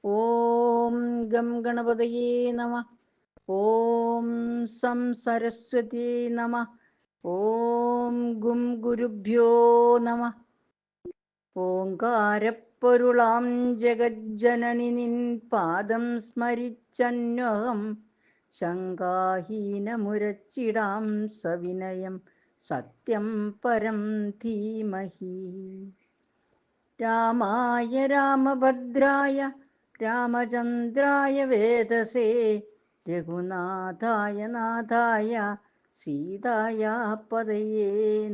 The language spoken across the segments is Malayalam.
ഓം ഗം ഗണപതയേ നമഃ. ഓം സം സരസ്വതി നമഃ. ഓം ഗും ഗുരുഭ്യോ നമഃ. ഓങ്കാരപ്പൊരുളാം ജഗജ്ജനനി നിൻ പാദം സ്മരിച്ചന്വഹം ശങ്കാഹീനമുരച്ചിടാം സവിനയം സത്യം പരം ധീമഹി. രാമായ രാമഭദ്രായ രാമചന്ദ്രായ വേദസേ രഘുനാഥായ നാഥായ സീതായ പതയേ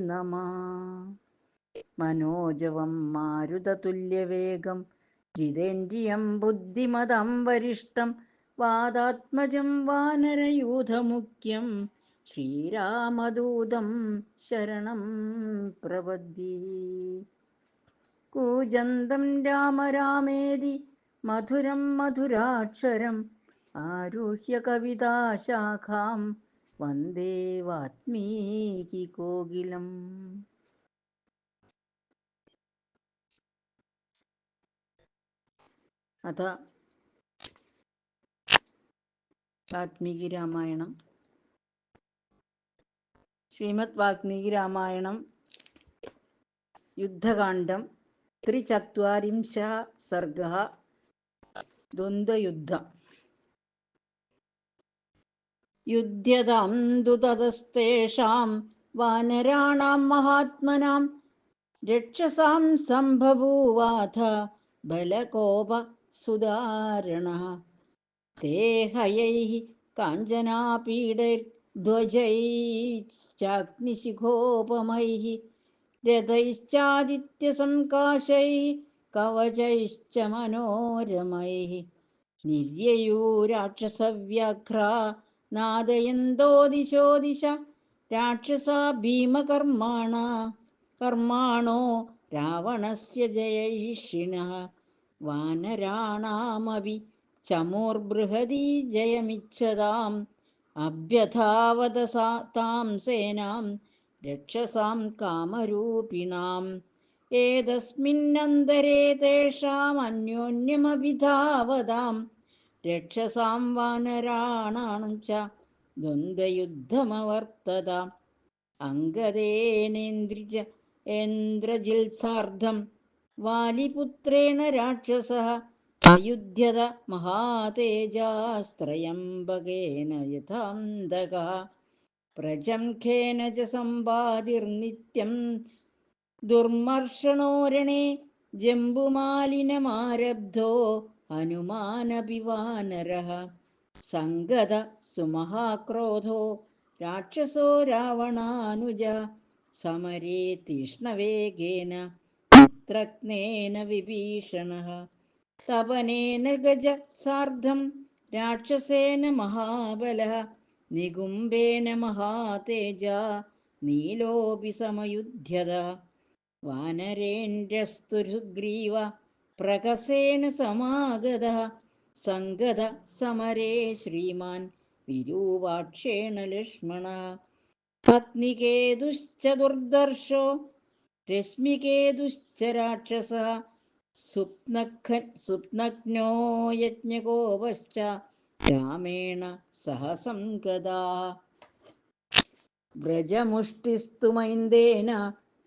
നമഃ. മനോജവം മാരുതതുല്യവേഗം ജിതേന്ദ്രിയം ബുദ്ധിമതാം വരിഷ്ടം വാതാത്മജം വാനരയൂഥമുഖ്യം ശ്രീരാമദൂതം ശരണം പ്രപദ്യേ. കൂജന്തം രാമ രാമേതി മധുരം മധുരാക്ഷരം ആരുഹ്യ കവിതാശാഖാം വന്ദേ വാത്മീകി കോകിലം. അഥ വാൽമീകി രാമായണം. ശ്രീമദ് വാൽമീകി രാമായണം യുദ്ധകാണ്ഡം ത്രിചത്വാരിംശഃ സർഗഃ. ദ്വന്ദ്വയുദ്ധം. യുധ്യതാം ദുതതസ്തേഷാം വാനരാണാം മഹാത്മനാം രക്ഷസാം സംബഭൂവാഥ ബലകോപ സുദാരണഃ. തേ ഹയൈഃ കാഞ്ചനാപീഡൈർധ്വജൈശ്ചാഗ്നിശിഖോപമൈഃ രഥൈശ്ചാദിത്യസംകാശൈഃ കവചൈശ്ച മനോരമൈഃ നിര്യയൂരാക്ഷസവ്യാഘ്രാ നാദയന്തോ ദിശോ ദിശ രാക്ഷസാ ഭീമകർമാണോ രാവണസ്യ ജയൈഷിണഃ. വാനരാണാമപി ചമൂർബൃഹതീ ജയമിച്ഛതാം അഭ്യധാവത താം സേനാം രക്ഷസാം കാമരൂപിണാം. ഏതസ്മിന്നന്തരേ തേഷാം അന്യോന്യമഭിധാവതാം രക്ഷസാം വാനരാണാം ച ദ്വന്ദ്വയുദ്ധമവർത്തത. അംഗദേനേന്ദ്രജിത്സാർദ്ധം വാലിപുത്രേണ രാക്ഷസഃ അയുധ്യത മഹാതേജാസ്ത്രയംബകേന യഥാന്തകഃ. പ്രജംഖേന ച സമ്പാതിർനിത്യം ദുർമർഷണോരണേ ജംബുമാലിനമാരബ്ധോ ഹനുമാനപി വാനരഃ. സംഗത സുമഹാക്രോധോ രാക്ഷസോ രാവണാനുജ സമരേ തീഷ്ണവേഗേന മിത്രഘ്നേന വിഭീഷണഃ. തപനേന ഗജ സാർദ്ധം രാക്ഷസേന മഹാബലഃ നികുംഭേന മഹാതേജ നീലോപി സമയുധ്യത. വാനരേന്ദ്രസ്തു സുഗ്രീവ പ്രകസേന സമാഗതഃ സംഗത സമരേ ശ്രീമാൻ വിരൂപാക്ഷേണ ലക്ഷ്മണഃ. പത്നികേതുശ്ച ദുർദർശോ രശ്മികേതുശ്ച രാക്ഷസഃ സുപ്നഘ്നോ യജ്ഞകോപശ്ച രാമേണ സഹ സംഗതാഃ. വ്രജമുഷ്ടിസ്തു മൈന്ദേന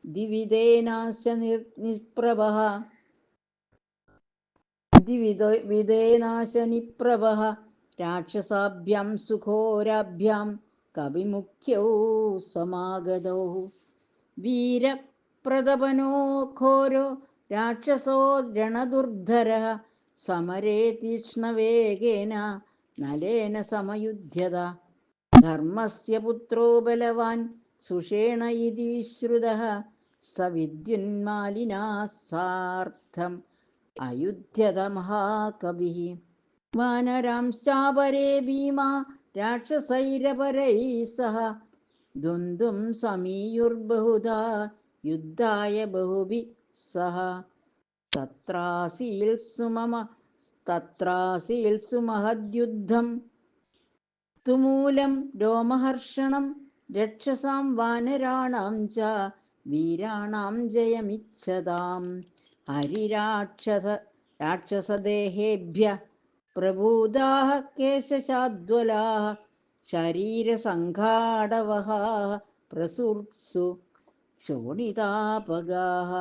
ദിവിദേനാശ്ച നിപ്രഭഃ ദിവിദേനാശനിപ്രഭഃ രാക്ഷസാഭ്യാം സുഘോരാഭ്യാം കവിമുഖ്യൗ സമാഗതൗ. വീരപ്രതപനോ ഘോരോ രാക്ഷസോ രണദുർധരഃ സമരേ തീക്ഷ്ണവേഗേന നലേന സമയുധ്യത. ധർമ്മസ്യ പുത്രോ ബലവാൻ സുഷേണ ഇതി വിശ്രുതഃ സ വിദ്യുന്മാലിനാ സാർദ്ധം അയുധ്യത മഹാകവിഃ. വാനരാംശ്ചാപരേ ഭീമാ രാക്ഷസൈരപരൈः സഹ ദ്വന്ദ്വം സമീയുർബഹുധാ യുദ്ധായ ബഹുഭിः സഹ. തത്രാസീത്സു മഹദ്യുദ്ധം തുമൂലം രോമഹർഷണം രക്ഷസാം വാനരാണാം ച വീരാണാം ജയമിച്ഛതാം. ഹരിരാക്ഷസ രാക്ഷസദേഹേഭ്യ പ്രഭൂതാഃ കേശശാദ്വലാഃ ശരീരസംഘാടവഹാഃ പ്രസുപ്സു ശോണിതാപഗാഃ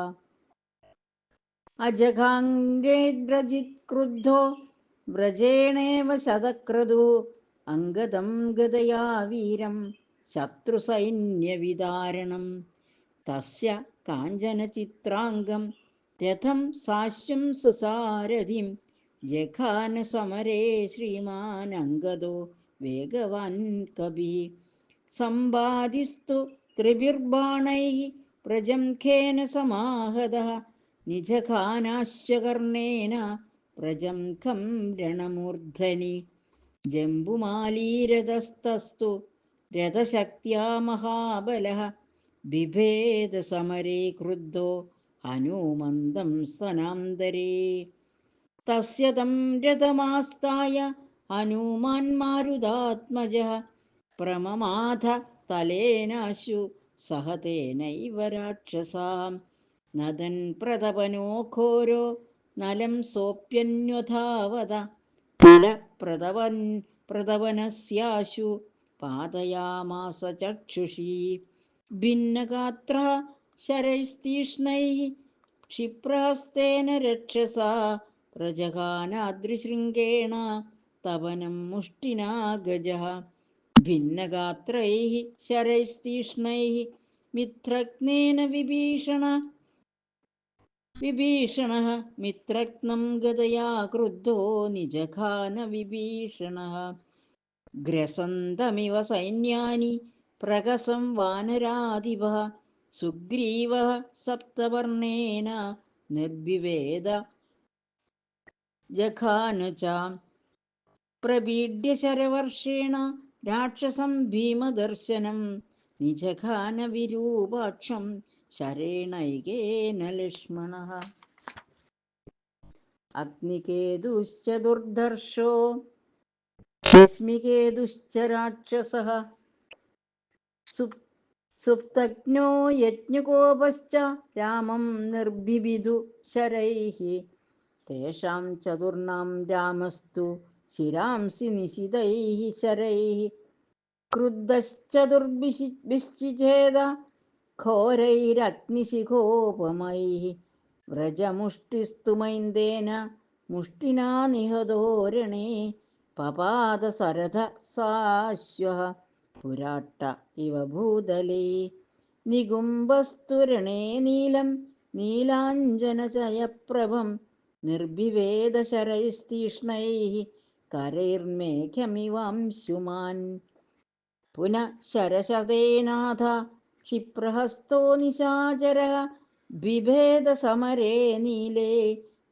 അജഘാംഗേന്ദ്രജിത് ക്രുദ്ധോ വ്രജേണേവ ശതക്രതു അംഗദം ഗദയാ വീരം ശത്രുസൈന്യവിദാരണം തസ്യ കാഞ്ചനചിത്രാംഗം രഥം സാശ്യം സസാരഥിം ജഘാന സമരേ ശ്രീമാൻ അംഗദോ വേഗവാൻ കപി സമ്പാദിസ്തു ത്രിഭിർബാണൈഃ പ്രജംഖേന സമാഹതഃ നിജഘാനാശ്വകർണേന പ്രജംഖം രണമൂർധനി ജംബുമാലീരഥസ്തസ്തു രഥശക്ത്യാ മഹാബലഃ ബിഭേദ സമരേ ക്രുദ്ധോ ഹനൂമന്തം സ്തനാന്തരേ തസ്യ തം രഥമാസ്ഥായ ഹനൂമാൻ മാരുതാത്മജഃ പ്രമമാഥ തലേനാശു സഹ തേനൈവ രാക്ഷസാം നദൻ പ്രതപനോ ഘോരോ നലം സോപ്യന്വധാവത പ്രതപനസ്യാശു പാതയാമാസ ചക്ഷുഷി ഭിന്നഗാത്ര ശരൈസ്തീഷ്ണൈഃ ക്ഷിപ്രഹസ്തേന രക്ഷസാ പ്രജഘാനാദ്രിശൃംഗേണ തപനം മുഷ്ടിനാ ഗജഃ ഭിന്നഗാത്രൈഃ ശരൈസ്തീഷ്ണൈഃ മിത്രഘ്നേന വിഭീഷണഃ മിത്രഘ്നം ഗദയാ ക്രുദ്ധോ നിജഘാന വിഭീഷണഃ ഗ്രസന്തമിവ സൈന്യാനി പ്രഹസം വാനരാധിപഃ സുഗ്രീവഃ സപ്തവർണേന നിർവിവേദ ജഘാന ച പ്രപീഡ്യ ശരവർഷേണ രാക്ഷസം ഭീമദർശനം നിജഘാന വിരൂപാക്ഷം ശരേണൈകേന ലക്ഷ്മണഃ അഗ്നികേതുശ്ച ദുർധർഷോ രശ്മികേതുശ്ച രാക്ഷസഃ സുപ്തജ്ഞോ യജ്ഞകോപശ്ച രാമം നിർബിബിദു ശരൈഃ തേഷാം ചതുർണാം രാമസ്തു ശിരാംസി നിശിതൈഃ ശരൈഃ ക്രുദ്ധശ്ചതുർഭിശ്ചിഛേദ ഘോരൈരഗ്നിശിഖോപമൈഃ വ്രജമുഷ്ടിസ്തു മൈന്ദേന മുഷ്ടിനാ നിഹതോ രണേ പപാത സരഥ സാശ്വഃ പുരാട്ട ഇവ ഭൂതലേ നികുംബസ്തു രണേ നീലം നീലാഞ്ജനചയപ്രഭം നിർവിവേദ ശരൈസ്തീഷ്ണൈഃ കരൈർമേഘമിവാംശുമാൻ പുനഃ ശരശതേനാഥ ക്ഷിപ്രഹസ്തോ നിശാചരഃ ബിഭേദ സമരേ നീലേ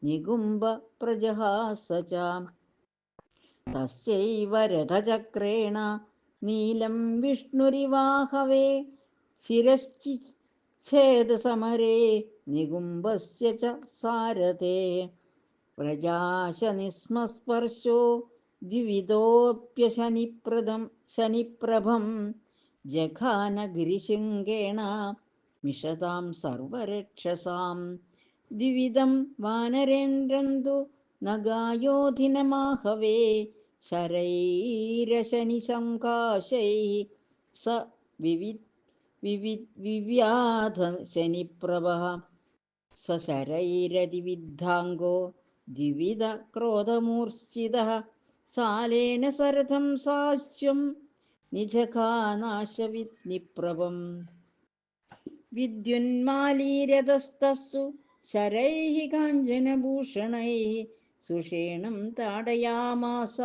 നികുംബ പ്രജഹാസ ച തസ്യൈവ രഥചക്രേണ നീലം വിഷ്ണുരിവാഹവേ ശിരശ്ഛേദസമരേ നികുംബസ്യ ച സാരഥേ പ്രജാശനിസ്മസ്പർശോ ശനിപ്രഭം ജഘാന ഗിരിശൃംഗേണ മിഷതാം സർവരക്ഷസാം ദ്വിവിധം വാനരേന്ദ്രന്തു നഗായോധിനമാഹവേ ശരൈരശനിസംകാശൈഃ സ വിവ്യാധ ശനിപ്രഭഃ സ ശരൈരതിവിദ്ധാംഗോ ദ്വിവിധ ക്രോധമൂർച്ഛിതഃ സാലേന സരഥം സാശ്വം നിജഘാനാശവിനിപ്രഭം വിദ്യുന്മാലീരഥസ്തസ്സു ശരൈഃ കാഞ്ചനഭൂഷണൈഃ സുഷേണം താടയാമാസ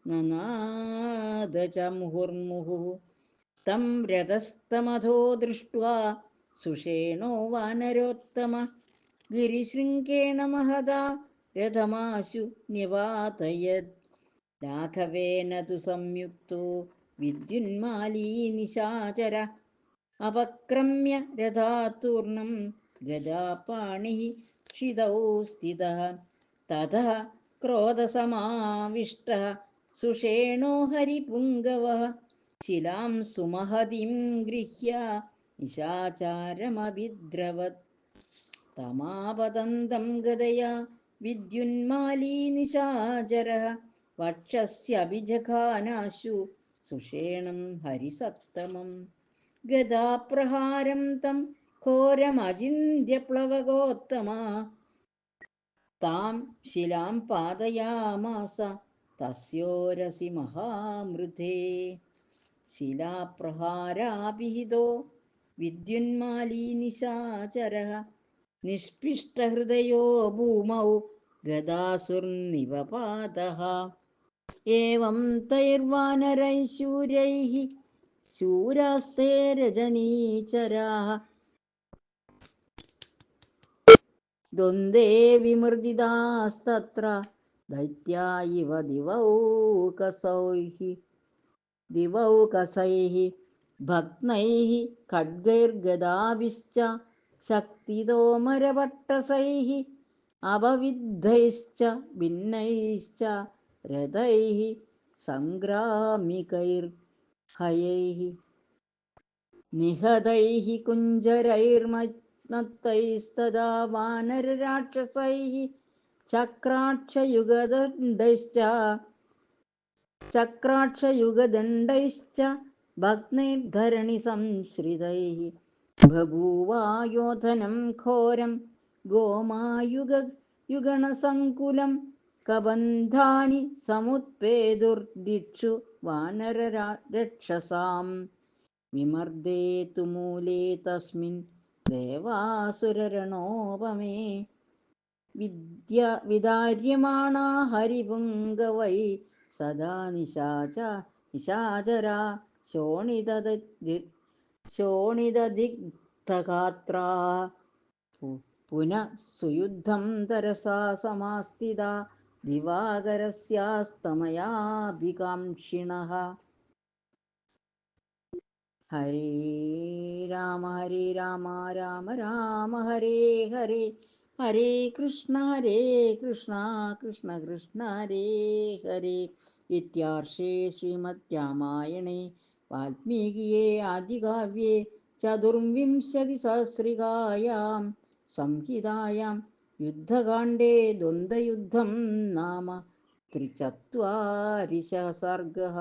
നനാദ ച മുഹുർമുഹുഃ തം രഥസ്ഥമധോ ദൃഷ്ട്വാ സുഷേണോ വാനരോത്തമ ഗിരിശൃംഗേണ മഹതാ രഥമാശു നിവാതയത് രാഘവേന തു സംയുക്തോ വിദ്യുന്മാലീ നിശാചര അപക്രമ്യ രഥാത്തൂർണം ഗദാപാണിഃ ക്ഷിതൗ സ്ഥിതഃ തതഃ ക്രോധസമാവിഷ്ടഃ സുഷേണോ ഹരിപുംഗവഃ ശിലാം സുമഹതിം ഗൃഹ്യ നിശാചാരമഭിദ്രവത് തമാപതന്തം ഗദയാ വിദ്യുന്മാലീ നിശാചരഃ വക്ഷസ്യഭിജഘാനാശു സുഷേണം ഹരിസത്തമം ഗദാപ്രഹാരം തം ഘോരമചിന്യപ്ലവകോത്തമാ താം ശിലാം പാതയാമാസ തസ്യോരസി മഹാമൃധേ ശിലാപ്രഹാരാഭിഹിതോ വിദ്യുന്മാലീ നിശാചരഃ നിഷ്പിഷ്ടഹൃദയോ ഭൂമൗ ഗദാസുർനിവപാതഃ ഏവം തൈർവാനരൈः ശൂരൈः ശൂരാസ്തേ രജനീചരാः ദ്വന്ദ്വേ വിമൃദിതാസ്തത്ര ദൈത്യാ ഇവ ദിവൗകസൈः ഭഗ്നൈः ഖഡ്ഗൈർഗദാഭിശ്ച ശക്തിതോമരപട്ടസൈः അപവിദ്ധൈശ്ച ഭിന്നൈശ്ച രഥൈः സംഗ്രാമികൈർഹയൈः നിഹതൈः കുഞ്ചരൈർമത്തൈസ്തദാ വാനരരാക്ഷസൈः ചക്രാക്ഷയുഗദണ്ഡൈശ്ച ഭഗ്നൈർധരണി സംശ്രിതൈः ബഭൂവായോധനം ഘോരം ഗോമായുഗണസങ്കുലം കബന്ധാനി സമുത്പേതുർദിക്ഷു വാനരരക്ഷസാം വിമർദ്ദേ തു മൂലേ തസ്മിൻ ദേവാസുരരണോപമേ വിദാര്യമാണാ ഹരിപുംഗവൈ സദാ നിശാചരാ ശോണിതദിഗ്ധഗാത്രാ പുനഃ സുയുദ്ധം തരസാ സമാസ്ഥിതാ ദിവാകരസ്യാസ്തമയാഭികാംക്ഷിണഃ ഹരേ രാമ രാമ രാമ ഹരേ ഹരേ ഹരേ കൃഷ്ണ കൃഷ്ണ കൃഷ്ണ ഹരേ ഹരേ ഇത്യാർഷേ ശ്രീമദ് രാമായണേ വാൽമീകിയേ ആദികാവ്യേ ചതുർവിംശതിസഹസ്രികായാം സംഹിതായാം യുദ്ധകാണ്ഡേ ദ്വന്ദ്വയുദ്ധം നാമ 34 സർഗഃ